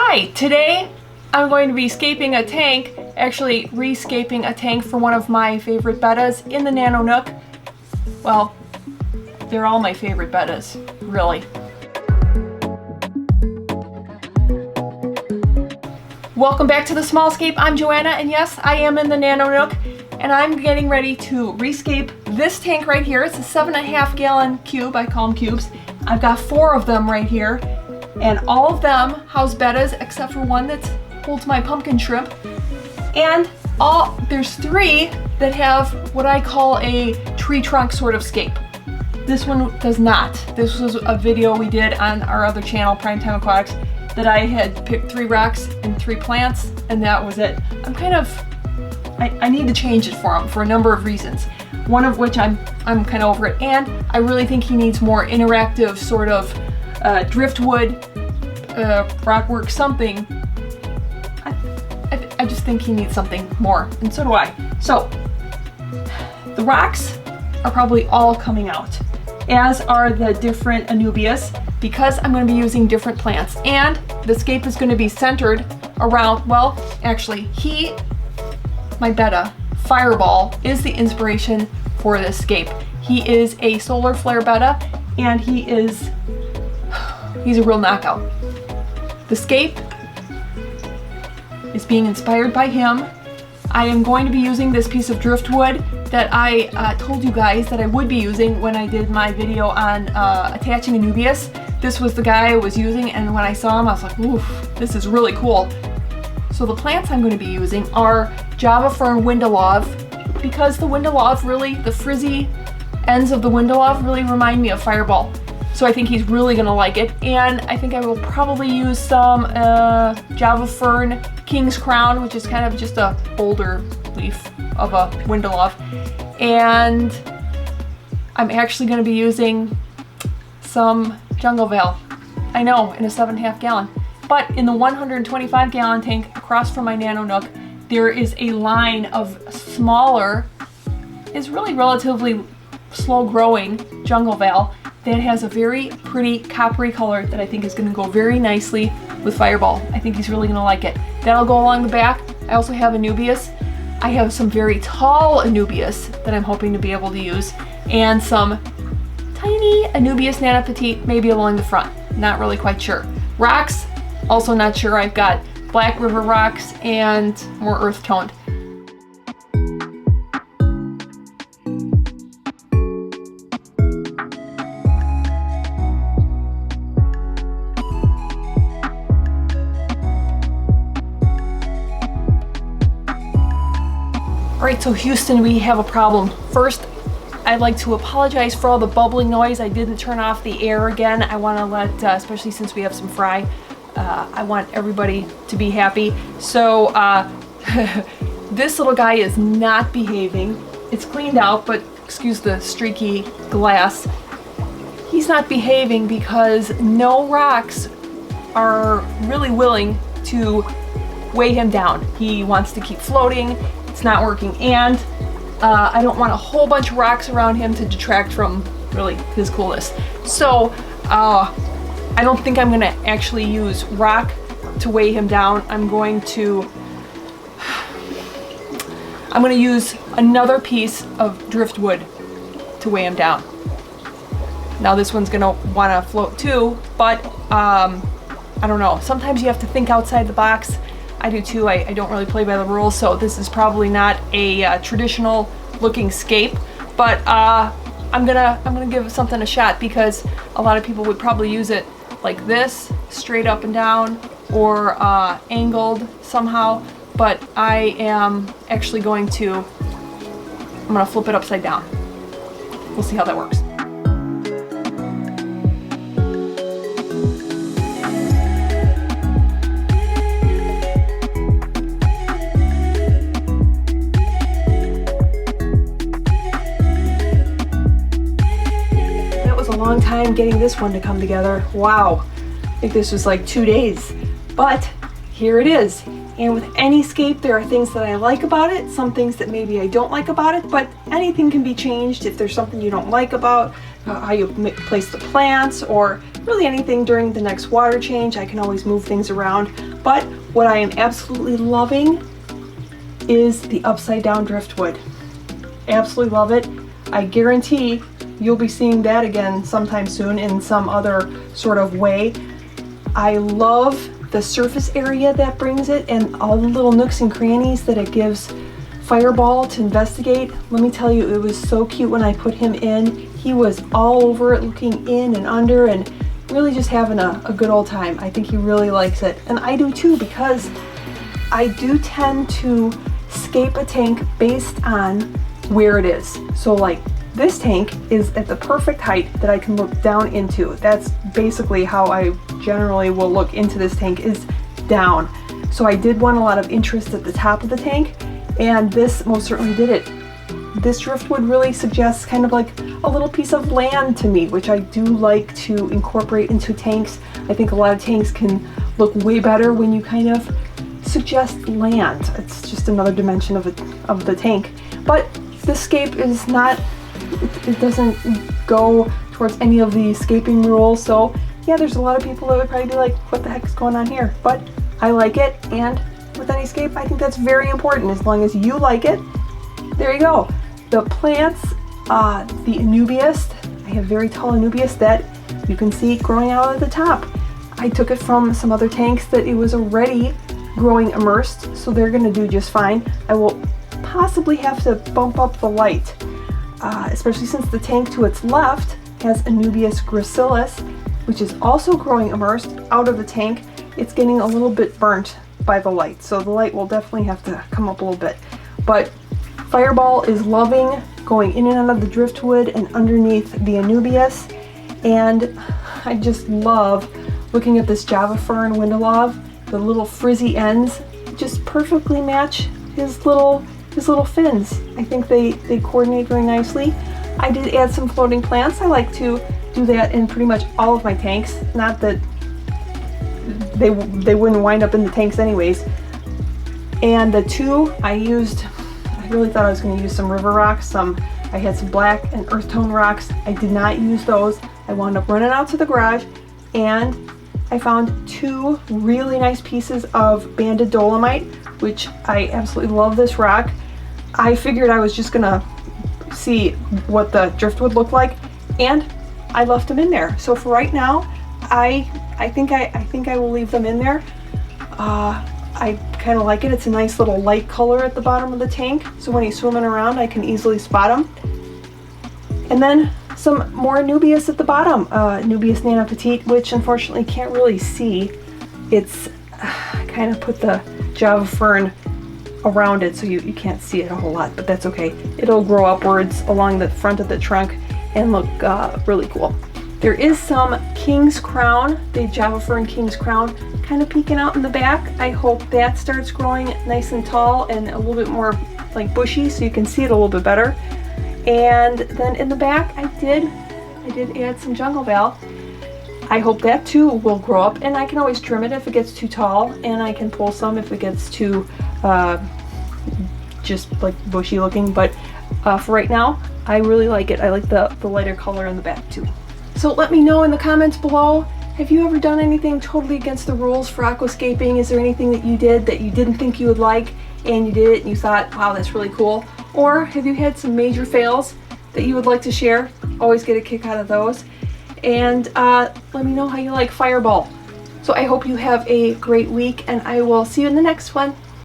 Hi, today I'm going to be scaping a tank, actually rescaping a tank for one of my favorite bettas in the Nano Nook. Well, they're all my favorite bettas, really. Welcome back to the Small Scape. I'm Joanna, and yes, I am in the Nano Nook, and I'm getting ready to rescape this tank right here. It's a 7.5 gallon cube. I call them cubes. I've got 4 of them right here, and all of them house bettas except for one that holds my pumpkin shrimp. And there's 3 that have what I call a tree trunk sort of scape. This one does not. This was a video we did on our other channel, Primetime Aquatics, that I had picked 3 rocks and 3 plants, and that was it. I need to change it for him for a number of reasons. One of which I'm kind of over it, and I really think he needs more interactive sort of driftwood, rockwork, something. I just think he needs something more, and so do I. So the rocks are probably all coming out, as are the different anubias, because I'm going to be using different plants. And the scape is going to be centered around, well, actually, my Betta, Fireball, is the inspiration for this scape. He is a solar flare Betta, and he's a real knockout. The scape is being inspired by him. I am going to be using this piece of driftwood that I told you guys that I would be using when I did my video on attaching anubias. This was the guy I was using, and when I saw him I was like, oof, this is really cool. So the plants I'm going to be using are Java Fern Windalove, because the Windalove really, the frizzy ends of the Windalove really remind me of Fireball. So I think he's really going to like it. And I think I will probably use some Java Fern King's Crown, which is kind of just a older leaf of a Windalove. And I'm actually going to be using some Jungle Vale. I know, in a 7.5 gallon. But in the 125 gallon tank across from my Nano Nook, there is a line of smaller, is really relatively slow growing Jungle Vale that has a very pretty coppery color that I think is going to go very nicely with Fireball. I think he's really going to like it. That'll go along the back. I also have anubias. I have some very tall anubias that I'm hoping to be able to use, and some tiny anubias nana petite maybe along the front. Not really quite sure. Rocks, also not sure. I've got Black River rocks and more earth toned. Alright, so Houston, we have a problem. First, I'd like to apologize for all the bubbling noise. I didn't turn off the air again. I want to let, especially since we have some fry, I want everybody to be happy. So this little guy is not behaving. It's cleaned out, but excuse the streaky glass. He's not behaving because no rocks are really willing to weigh him down. He wants to keep floating. It's not working, and I don't want a whole bunch of rocks around him to detract from really his coolness. So I don't think I'm gonna actually use rock to weigh him down. I'm gonna use another piece of driftwood to weigh him down. Now this one's gonna wanna float too, but I don't know. Sometimes you have to think outside the box. I do too. I don't really play by the rules, so this is probably not a traditional looking scape, but I'm gonna give something a shot, because a lot of people would probably use it like this, straight up and down, or angled somehow, but I am actually I'm gonna flip it upside down. We'll see how that works. Long time getting this one to come together. Wow, I think this was like 2 days, but here it is. And with any scape, there are things that I like about it, some things that maybe I don't like about it, but anything can be changed if there's something you don't like about how you place the plants, or really anything during the next water change. I can always move things around. But what I am absolutely loving is the upside down driftwood. Absolutely love it. I guarantee you'll be seeing that again sometime soon in some other sort of way. I love the surface area that brings it and all the little nooks and crannies that it gives Fireball to investigate. Let me tell you, it was so cute when I put him in. He was all over it, looking in and under and really just having a good old time. I think he really likes it. And I do too, because I do tend to scape a tank based on where it is. So like this tank is at the perfect height that I can look down into. That's basically how I generally will look into this tank, is down. So I did want a lot of interest at the top of the tank, and this most certainly did it. This driftwood really suggests kind of like a little piece of land to me, which I do like to incorporate into tanks. I think a lot of tanks can look way better when you kind of suggest land. It's just another dimension of the tank. But this scape is not, it doesn't go towards any of the scaping rules. So yeah, there's a lot of people that would probably be like, what the heck is going on here? But I like it, and with any scape, I think that's very important. As long as you like it, there you go. The plants, the Anubias, I have very tall Anubias that you can see growing out at the top. I took it from some other tanks that it was already growing immersed, so they're gonna do just fine. I will possibly have to bump up the light, especially since the tank to its left has Anubias gracilis, which is also growing immersed out of the tank. It's getting a little bit burnt by the light, so the light will definitely have to come up a little bit. But Fireball is loving going in and out of the driftwood and underneath the Anubias, and I just love looking at this Java fern Windelov. The little frizzy ends just perfectly match his little fins. I think they coordinate very nicely. I did add some floating plants. I like to do that in pretty much all of my tanks. Not that they wouldn't wind up in the tanks anyways. And the two I used, I really thought I was going to use some river rocks. I had some black and earth tone rocks. I did not use those. I wound up running out to the garage, and I found two really nice pieces of banded dolomite, which I absolutely love this rock. I figured I was just gonna see what the driftwood looked like, and I left them in there. So for right now, I think I will leave them in there. I kind of like it. It's a nice little light color at the bottom of the tank, so when he's swimming around, I can easily spot him. And then some more Anubias at the bottom. Anubias Nana Petite, which unfortunately can't really see. It's I kind of put the Java fern around it, so you can't see it a whole lot, but that's okay. It'll grow upwards along the front of the trunk and look really cool. There is some King's Crown, the Java fern King's Crown, kind of peeking out in the back. I hope that starts growing nice and tall and a little bit more like bushy, so you can see it a little bit better. And then in the back, I did add some jungle val. I hope that too will grow up, and I can always trim it if it gets too tall, and I can pull some if it gets too just like bushy looking. But for right now, I really like it. I like the lighter color in the back too. So let me know in the comments below, have you ever done anything totally against the rules for aquascaping? Is there anything that you did that you didn't think you would like and you did it and you thought, wow, that's really cool? Or have you had some major fails that you would like to share? Always get a kick out of those. And let me know how you like Fireball. So I hope you have a great week, and I will see you in the next one.